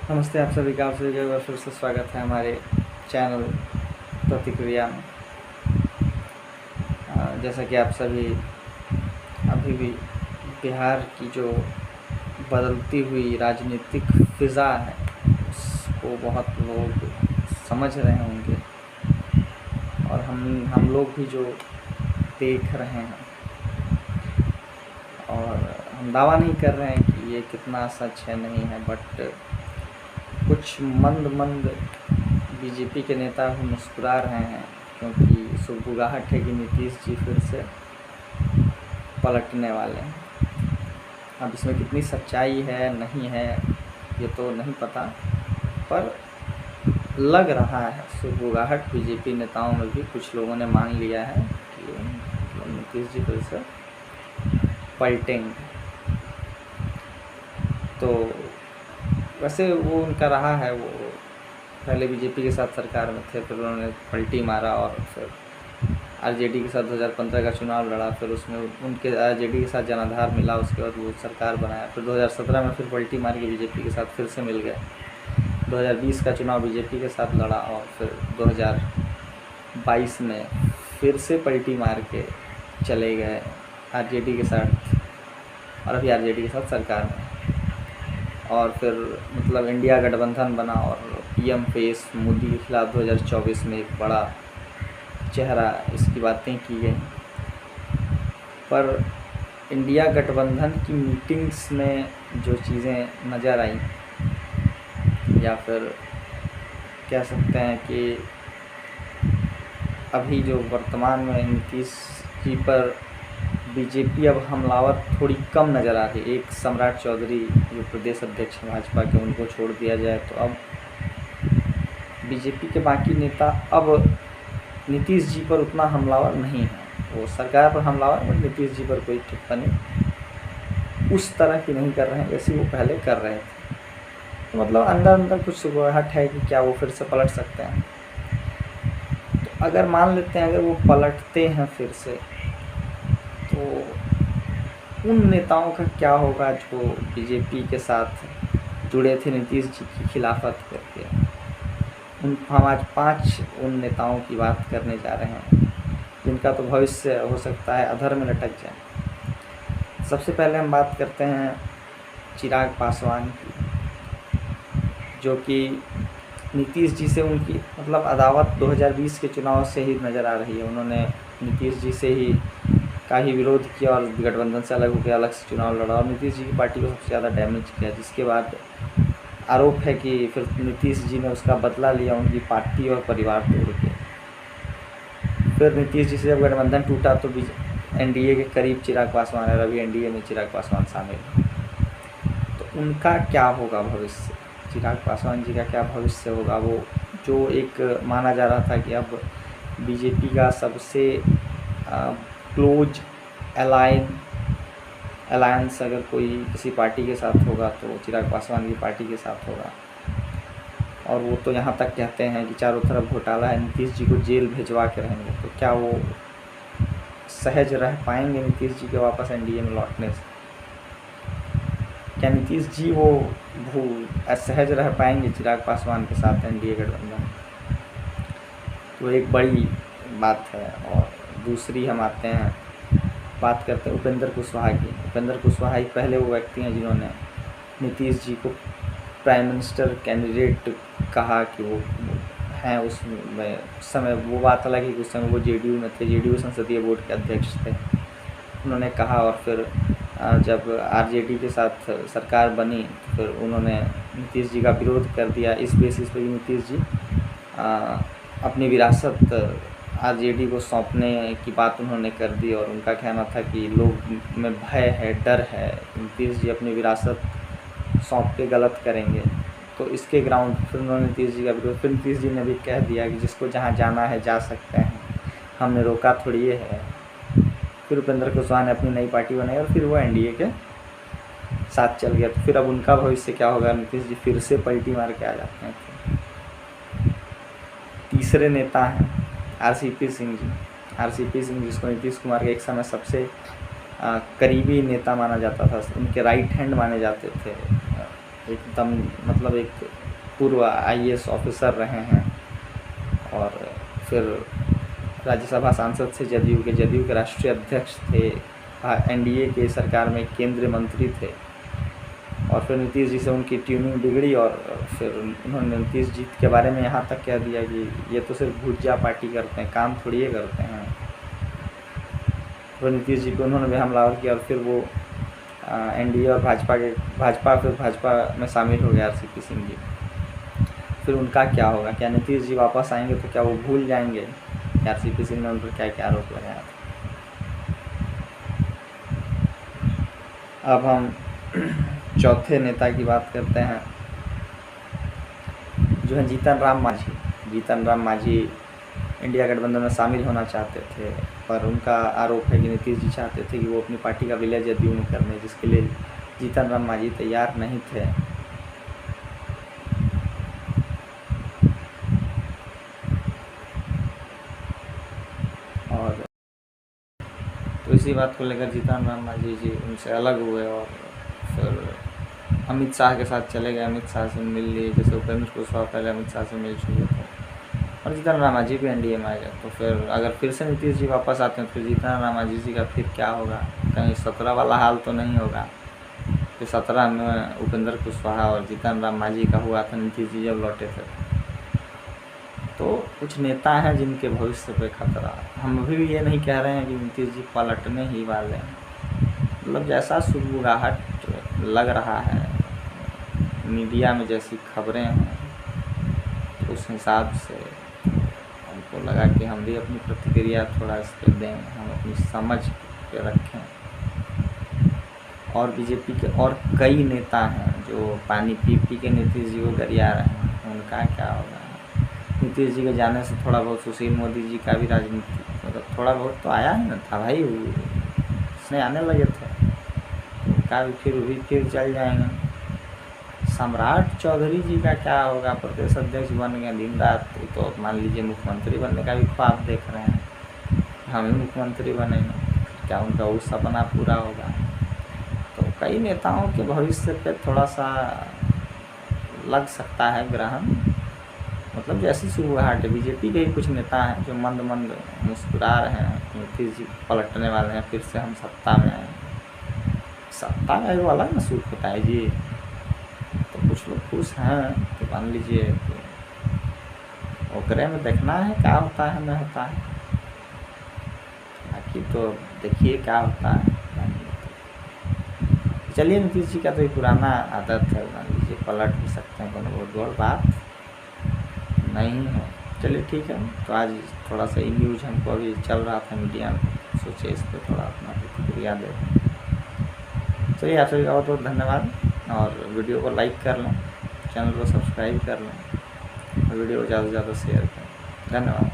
नमस्ते, आप सभी का एक बार फिर से स्वागत है हमारे चैनल प्रतिक्रिया में। जैसा कि आप सभी अभी भी बिहार की जो बदलती हुई राजनीतिक फ़िज़ा है उसको बहुत लोग समझ रहे होंगे, और हम लोग भी जो देख रहे हैं, और हम दावा नहीं कर रहे हैं कि ये कितना सच है नहीं है, बट कुछ मंद बीजेपी के नेता भी मुस्कुरा रहे हैं, क्योंकि सुगबुगाहट है कि नीतीश जी फिर से पलटने वाले हैं। अब इसमें कितनी सच्चाई है नहीं है ये तो नहीं पता, पर लग रहा है सुगबुगाहट बीजेपी नेताओं में भी कुछ लोगों ने मान लिया है कि नीतीश जी फिर से पलटेंगे। तो वैसे वो उनका रहा है, वो पहले बीजेपी के साथ सरकार में थे, फिर उन्होंने पलटी मारा और फिर आरजेडी के साथ 2015 का चुनाव लड़ा, फिर उसमें उनके आरजेडी के साथ जनाधार मिला, उसके बाद वो सरकार बनाया, फिर 2017 में फिर पलटी मार के बीजेपी के साथ फिर से मिल गए, 2020 का चुनाव बीजेपी के साथ लड़ा, और फिर 2022 में फिर से पलटी मार के चले गए आरजेडी के साथ, और अभी आरजेडी के साथ सरकार में, और फिर मतलब इंडिया गठबंधन बना और पीएम फेस मोदी के खिलाफ 2024 में एक बड़ा चेहरा, इसकी बातें की गई। पर इंडिया गठबंधन की मीटिंग्स में जो चीज़ें नज़र आई, या फिर कह सकते हैं कि अभी जो वर्तमान में नीतीश जी पर बीजेपी अब हमलावर थोड़ी कम नज़र आ रही। एक सम्राट चौधरी जो प्रदेश अध्यक्ष हैं भाजपा के, उनको छोड़ दिया जाए तो अब बीजेपी के बाकी नेता अब नीतीश जी पर उतना हमलावर नहीं है। वो सरकार पर हमलावर, और नीतीश जी पर कोई टिप्पणी उस तरह की नहीं कर रहे हैं जैसी वो पहले कर रहे थे। तो मतलब अंदर कुछ सुगबुगाहट है कि क्या वो फिर से पलट सकते हैं। तो अगर मान लेते हैं अगर वो पलटते हैं फिर से, तो उन नेताओं का क्या होगा जो बीजेपी के साथ जुड़े थे नीतीश जी की खिलाफत करके। हम आज 5 उन नेताओं की बात करने जा रहे हैं जिनका तो भविष्य हो सकता है अधर में लटक जाए। सबसे पहले हम बात करते हैं चिराग पासवान की, जो कि नीतीश जी से उनकी मतलब अदावत 2020 के चुनाव से ही नज़र आ रही है। उन्होंने नीतीश जी से ही का ही विरोध किया और गठबंधन से अलग होकर अलग से चुनाव लड़ा, और नीतीश जी की पार्टी को सबसे ज़्यादा डैमेज किया, जिसके बाद आरोप है कि फिर नीतीश जी ने उसका बदला लिया उनकी पार्टी और परिवार तोड़ के। फिर नीतीश जी से जब गठबंधन टूटा तो एनडीए के करीब चिराग पासवान है, अभी एनडीए में चिराग पासवान शामिल है। तो उनका क्या होगा भविष्य, चिराग पासवान जी का क्या भविष्य होगा। वो जो एक माना जा रहा था कि अब बीजेपी का सबसे क्लोज अलायंस अगर कोई किसी पार्टी के साथ होगा तो चिराग पासवान की पार्टी के साथ होगा, और वो तो यहाँ तक कहते हैं कि चारों तरफ घोटाला है, नीतीश जी को जेल भिजवा के रहेंगे। तो क्या वो सहज रह पाएंगे नीतीश जी के वापस एनडीए में लौटने से? क्या नीतीश जी वो सहज रह पाएंगे चिराग पासवान के साथ एनडीए गठबंधन? तो एक बड़ी बात है। और दूसरी हम आते हैं, बात करते हैं उपेंद्र कुशवाहा की। उपेंद्र कुशवाहा ही पहले वो व्यक्ति हैं जिन्होंने नीतीश जी को प्राइम मिनिस्टर कैंडिडेट कहा कि वो हैं। उस समय वो बात अलग है कि उस समय वो जेडीयू में थे, जेडीयू संसदीय बोर्ड के अध्यक्ष थे। उन्होंने कहा, और फिर जब आरजेडी के साथ सरकार बनी तो फिर उन्होंने नीतीश जी का विरोध कर दिया, इस बेसिस पे नीतीश जी अपनी विरासत आरजेडी को सौंपने की बात उन्होंने कर दी। और उनका कहना था कि लोग में भय है, डर है, नीतीश जी अपनी विरासत सौंप के गलत करेंगे। तो इसके ग्राउंड फिर उन्होंने नीतीश जी का विरोध, फिर नीतीश जी ने भी कह दिया कि जिसको जहाँ जाना है जा सकते हैं, हमने रोका थोड़ी ये है। फिर उपेंद्र कुशवाहा ने अपनी नई पार्टी बनाई और फिर वो एनडीए के साथ चल गया। तो फिर अब उनका भविष्य क्या होगा? नीतीश जी फिर से पलटी मार के आ जाते हैं। तीसरे नेता हैं आरसीपी सिंह जी। आरसीपी सिंह जिसको नीतीश कुमार के एक समय सबसे करीबी नेता माना जाता था, उनके राइट हैंड माने जाते थे एकदम मतलब एक पूर्व IAS ऑफिसर रहे हैं और फिर राज्यसभा सांसद से जदयू के राष्ट्रीय अध्यक्ष थे, NDA के सरकार में केंद्रीय मंत्री थे और फिर नीतीश जी से उनकी ट्यूनिंग बिगड़ी और फिर उन्होंने नीतीश जी के बारे में यहाँ तक कह दिया कि ये तो सिर्फ भुजिया पार्टी करते हैं, काम थोड़ी ये करते हैं। तो नीतीश जी को उन्होंने भी हमलावर किया और फिर वो NDA और भाजपा में शामिल हो गया RCP सिंह जी। फिर उनका क्या होगा? क्या नीतीश जी वापस आएंगे तो क्या वो भूल जाएंगे RCP सिंह ने उन पर क्या क्या आरोप लगाया था? अब हम चौथे नेता की बात करते हैं जो है जीतन राम मांझी इंडिया गठबंधन में शामिल होना चाहते थे, पर उनका आरोप है कि नीतीश जी चाहते थे कि वो अपनी पार्टी का विलय जदयू में करने, जिसके लिए जीतन राम मांझी तैयार नहीं थे। और तो इसी बात को लेकर जीतन राम मांझी जी उनसे अलग हुए और फिर अमित शाह के साथ चले गए, अमित शाह से मिल लिए, जैसे उपेंद्र कुशवाहा पहले अमित शाह से मिल चुके थे और जीतन राम मांझी भी NDA में आ गए। तो फिर अगर फिर से नीतीश जी वापस आते हैं फिर जीतन राम मांझी जी का फिर क्या होगा? कहीं 17 वाला हाल तो नहीं होगा? फिर 17 में उपेंद्र कुशवाहा और जीतन राम मांझी का हुआ था नीतीश जी जब लौटे थे। तो कुछ नेता हैं जिनके भविष्य पे खतरा। हम अभी भी ये नहीं कह रहे हैं कि नीतीश जी पलटने ही वाले हैं, मतलब जैसा सुगबुगाहट लग रहा है मीडिया में, जैसी खबरें हैं, तो उस हिसाब से हमको लगा कि हम भी अपनी प्रतिक्रिया थोड़ा इस पर दें, हम अपनी समझ पे रखें। और बीजेपी के और कई नेता हैं जो पानी पी पी के नीतीश जी को गरिया रहे हैं, उनका क्या होगा? नीतीश जी के जाने से थोड़ा बहुत सुशील मोदी जी का भी राजनीति मतलब थोड़ा बहुत तो आया ही न था भाई, उसने आने लगे थे, उनका भी फिर चल जाएंगे। सम्राट चौधरी जी का क्या होगा? प्रदेश अध्यक्ष बन गए, दिन रात तो मान लीजिए मुख्यमंत्री बनने का भी ख्वाब देख रहे हैं, हम ही मुख्यमंत्री बनेंगे, क्या उनका वो सपना पूरा होगा? तो कई नेताओं के भविष्य पे थोड़ा सा लग सकता है ग्रहण, मतलब जैसी सुगबुगाहट है। बीजेपी के ही कुछ नेता हैं जो मंद मंद मुस्कुरा रहे हैं, नीतीश जी पलटने वाले हैं, फिर से हम सत्ता में आए। सत्ता में वो अलग ना सुख होता है जी, तो कुछ लोग खुश हैं तो मान लीजिए ओकरे में देखना है क्या होता है नहीं होता है, बाकी तो देखिए क्या होता है। चलिए नीतीश जी का तो ये पुराना आदत है, मान लीजिए पलट भी सकते हैं, कोनो बहुत बड़ी बात नहीं है। चलिए ठीक है, तो आज थोड़ा सा न्यूज़ हमको अभी चल रहा था मीडिया में, सोचे इस पर थोड़ा अपना प्रतिक्रिया दें। चलिए आप सभी का बहुत बहुत धन्यवाद और वीडियो को लाइक कर लें, चैनल को सब्सक्राइब कर लें और वीडियो को ज़्यादा से ज़्यादा शेयर करें। धन्यवाद।